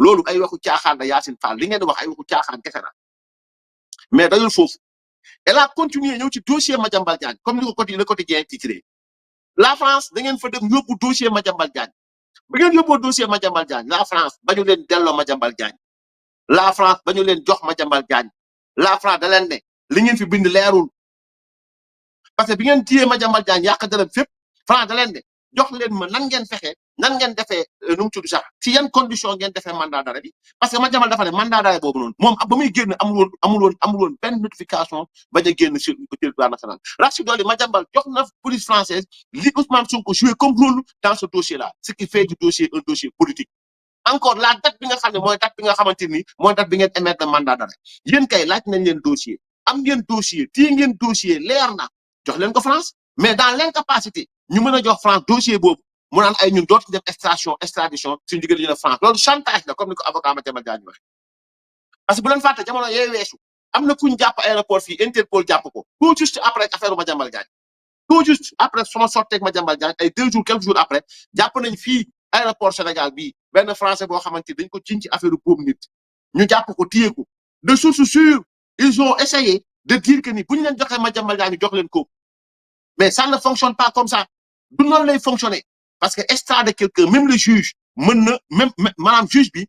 loolu ay waxu caaxaan la Yacine Fall li ngeen di wax ay waxu caaxaan kese la mais dayul foofu elle a continué ñëw ci dossier Madiambal Diagne comme ni ko le quotidien titré la France da ngeen fa dem yóbbu dossier Madiambal Diagne ba ngeen yóbboo dossier Madiambal Diagne la France bañu leen delloo Madiambal Diagne la France bañu leen jox Madiambal Diagne la France da leen ne li ngeen fi bind leerul parce que bi ngeen téyee Madiambal Diagne yàq dara fépp France da leen ne jox leen ma nan ngeen fexe nan ngeen defee nu mu tudd sax ci yan condition ngeen defee mandat d'arrêt bi parce que Madiambal dafa ne mandat d'arrêt boobu noonu moom ba muy génn amul woon benn notification bañ a génn sur le territoire national rax si doole Madiambal jox na police française li Ousmane Sonko joué comme rôle dans ce dossier là ce qui fait du dossier un dossier politique encore la date bi nga xam ne mooy date bi nga xamante ni mooy date bi ngeen émettre mandat d'arrêt yéen kay laaj nañ leen dossier am ngeen dossier téye ngeen dossier leer na jox leen ko France mais dans l'incapacité ñu mën a jox France dossier boobu mu naan ay ñun dootuñu def extradition suñu diggante ñu ne France loolu chantage la comme ni ko avocat Madiambal Diagne waxee parce que bu leen fàtte jamono yee weesu am na kuñ jàpp aéroport fii Interpol jàpp ko tout juste après affaire Madiambal Diagne tout juste après sama sorteeg Madiambal Diagne ay 2 jours quelques jours après jàpp nañ fii aéroport Sénégal bii benn français boo xamante ni dañ ko ciñ ci affaire boobu nit ñu jàpp ko téye ko de source sûre ils ont essayé de dire que ni bu ñu leen joxee Madiambal Diagne jox leen ko mais ça ne fonctionne pas comme ça du noonu lay fonctionner parce que extrader quelqu'un même le juge mën na même maanaam juge bi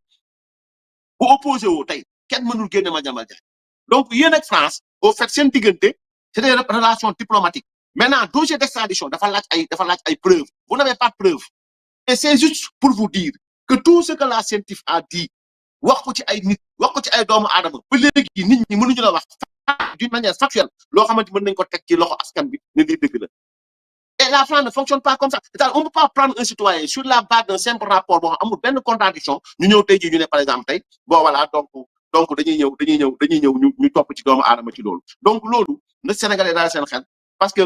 bu opposé woo tey kenn mënul génne Madiambal Diagne donc yéen ak France au fait seen diggante c'est des relations diplomatiques maintenant dossier d'extradition dafa laaj ay preuves vous n'avez pas de preuves et c'est juste pour vous dire que tout ce que la CENTIF a dit wax ko ci ay nit wax ko ci ay doomu aadama ba léegi nit ñi mënuñu la wax d'une manière factuelle loo xamante mën nañ ko teg ci loxo askan bi ne lii dëgg la et la France ne fonctionne pas comme ça c'est-à-dire on peut pas prendre un citoyen sur la base d'un simple rapport boo xam amul benn contradiction ñu ñëw tey jii ñu ne par exemple tey bon voilà donc dañuy ñëw ñu topp ci doomu aadama ci loolu donc loolu na Sénégalais daal seen xel parce que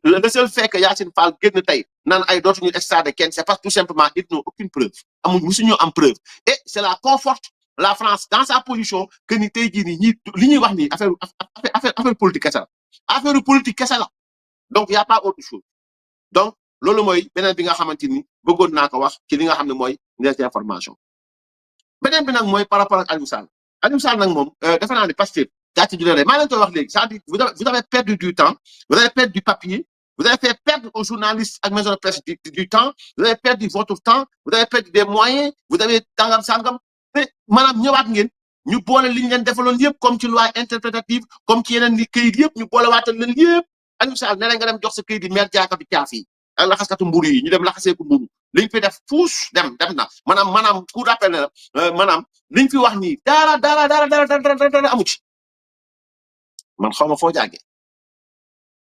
le seul fait que Yacine Fall génn tey naan ay dootuñu extrader kenn c'est parce que tout simplement ils n'ont aucune preuve amuñ musuñu am preuve et cela conforte la France dans sa position que ni tey jii nii ñi li ñuy wax nii affaire politique kese la affaire politique kese la donc y a pas autre chose donc loolu mooy beneen bi nga xamante ni bëggoon naa ko wax ci li nga xam ne mooy les informations beneen bi nag mooy par rapport ak Aliou Sall nag moom defe naa ne Pastef gàcce ju leen maa leen koy wax léegi c'est-à-dire vous avez perdu du temps vous avez perdu du papier vous avez fait perdre aux journalistes ak maison de presse du temps vous avez perdu votre temps vous avez perdu des moyens vous avez tàngam sàngam te maanaam ñëwaat ngeen ñu boole li ñu leen defaloon yëpp comme ci loi interprétative comme ci yeneen li këyit yëpp ñu boole waatal leen yëpp Aliou Sall ne la nga dem jox sa këyit di maire jaakatu caaf yi ak laxaskatu mburu yi ñu dem laxasee ko mburu liñ fi def fuus dem na maanaam ku rappel ne la maanaam liñ fi wax nii dara amu ci man xaw ma foo jàggee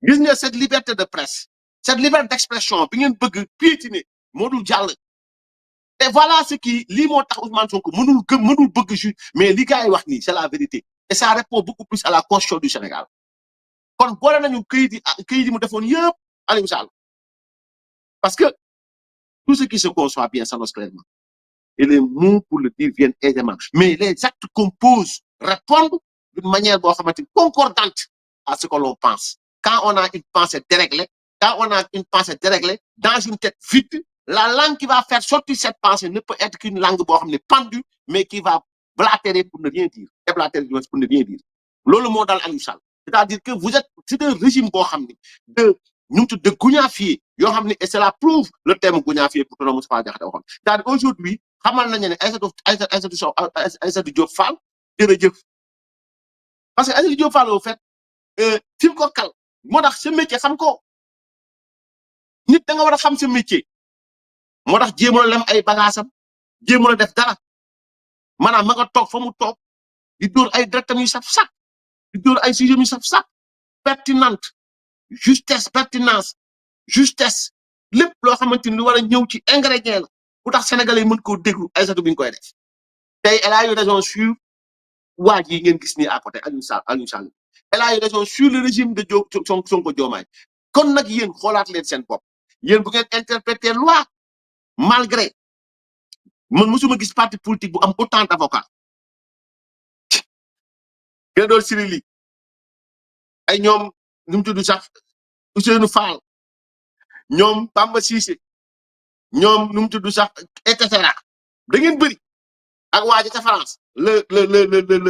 gis nga cette liberté de presse cette liberté d'expression bi ngeen bëgg piétiner moo dul jàll et voilà ce qui lii moo tax Ousmane Sonko mënul bëgg juste mais li gars yi wax nii c'est la vérité et ça répond beaucoup plus à la constitution du Sénégal kon boole nañu këyit yi mu defoon yëpp Aliou Sall parce que tout ce qui se conçoit bien s'annonce clairement et les mots pour le dire viennent aisément mais les actes qu'on pose répondent d'une manière boo xamante ni concordante à ce que l'on pense quand on a une pensée déréglée dans une tête vide la langue qui va faire sortir cette pensée ne peut être qu'une langue boo xam ne pendue mais qui va blatérer pour ne rien dire déblatérer pour ne rien dire loolu moo dal Aliou Sall c'est-à-dire que c'est un régime boo xam ne de gougnafier yoo xam ne et cela prouve le terme gougnafier pour que Moustapha Diakhaté waxoon c'est-à-dire aujourd'hui xamal nañu ne Aïssatou Diop Fall jërëjëf parce que Aïssatou Diop Fall au fait fi mu ko kal moo tax sa métier xam ko nit da nga war a xam sa métier moo tax jéem a lem ay bagaasam jéem a def dara maanaam ma nga toog fa mu toog di dóor ay directam yu saf sax di dóor ay sujet yu saf sax pertinente pertinence justesse lépp loo xamante ni lu war a ñëw ci ingrédient la bu tax sénégalais yi mën koo déglu Aïssatou bi ñu koy def tey elle a eu raison sur waa ji ngeen gis nii à côté Aliou Sall elle a eu raison sur le régime de Sonko Diomaye kon nag yéen xoolaat leen seen bopp yéen bu ngeen interpréter loi malgré man mosuma gis parti politique bu am autant d'avocats gën doon Sirili ay ñoom nu mu tudd sax Ousseynou Fall ñoom Bamba Cissé ñoom nu mu tudd sax et cetera da ngeen bëri ak waa ji ca France le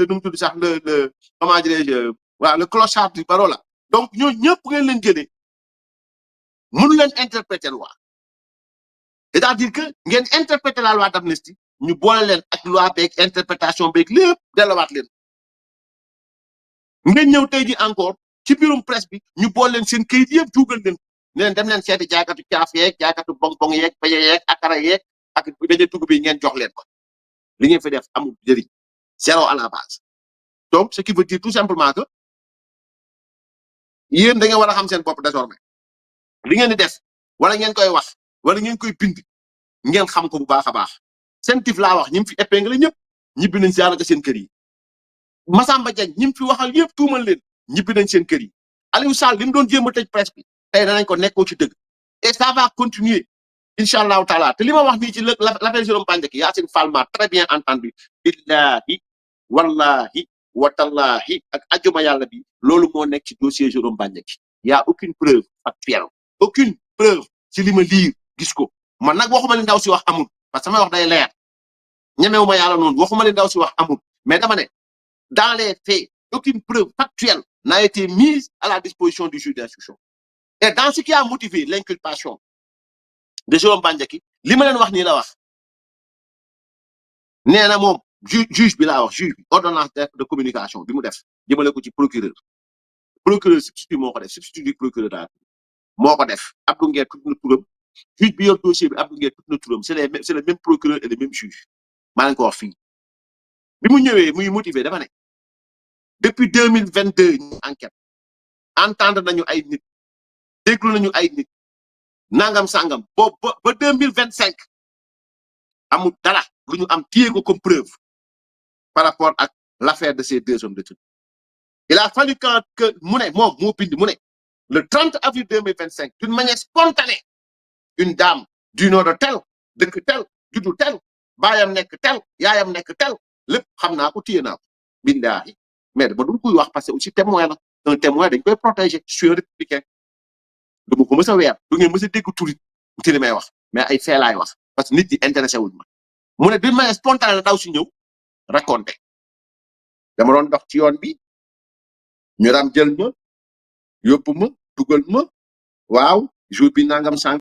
nu mu tudd sax le comment dirais-je waaw le clochard du barreau là donc ñooñu ñëpp ngeen leen jëlee mënu leen interpréter loi c'est-à-dire que ngeen interpréter la loi d'amnistie ñu boole leen ak loi beeg interprétation beeg lépp delluwaat leen ngeen ñëw tey ji encore ci biirum presse bi ñu boole leen seen kayit yëpp juugal leen ne leen dem leen seeti jaaykatu caaf yeeg jaaykatu bong-bong yeeg paye yeeg akara yeeg ak dañuy tugg bi ngeen jox leen ko li ngeen fi def amul njëriñ zéro à la base donc ce qui veut dire tout simplement que yéen da ngeen war a xam seen bopp désormais li ngeen di def wala ngeen koy wax wala ngeen koy bind ngeen xam ko bu baax a baax seen tif laa wax ñi mu fi épinglé ñëpp ñibbi nañ si daanaka seen kër yi Massamba Diagne ñi mu fi waxal yëpp tuumal leen ñibbi nañ seen kër yi Aliou Sall li mu doon jéem a tëj presse bi tey danañ ko nekkoo ci dëgg et ça va continuer incha allahu taala te li ma wax nii ci l'affaire Jérôme Bandiaky Yacine Fall m'a très bien entendu billahi wallahi watallahi ak ajuma yàlla bi loolu moo nekk ci dossier Jérôme Bandiaky y a aucune preuve factuelle aucune preuve ci li ma lire gis ko man nag waxuma li ndaw si wax amul parce que samay wax day leer ñemewu ma yàlla noonu waxuma li ndaw si wax amul mais dama ne dans les faits aucune preuve factuelle n'a été mise à la disposition du juge d'instruction et dans ce qui a motivé l'inculpation de Jérôme Bandiaky li ma leen wax nii la wax nee na moom juge bi laa wax juge bi ordonnance de communication bi mu def jëmale ko ci procureur substitut moo ko def substitut du procureur daal moo ko def Abdou Nguer tudd na turam juge bi yor dossier bi Abdou Nguer tudd na turam c'est le même procureur et le même juge maa leen ko wax fii bi mu ñëwee muy motivé dafa ne depuis 2022 ñu enquête entendre nañu ay nit déglu nañu ay nit nangam sangam boobu ba 2025 amul dara lu ñu am téye ko comme preuve par rapport à l'affaire de ces deux hommes de tenue. Il a fallu que mu ne moom moo bind mu ne le 30 avril 2025 d'une manière spontanée une dame du nom de tel dëkk tel juddu tel baayam nekk tel yaayam nekk tel lépp xam naa ko téye naa ko billahi mais dama dul koy wax parce que aussi témoin la un témoin dañ koy protéger je suis un républicain dama ko mës a weer du ngeen mës a dégg turit ci li may wax mais ay fee laay wax parce que nit ñi intéressé wuñ ma mu ne d'une manière spontanée la daw si ñëw raconté dama doon dox ci yoon bi ñu daan jël ma yóbbu ma dugal ma waaw jour bi nangam sànq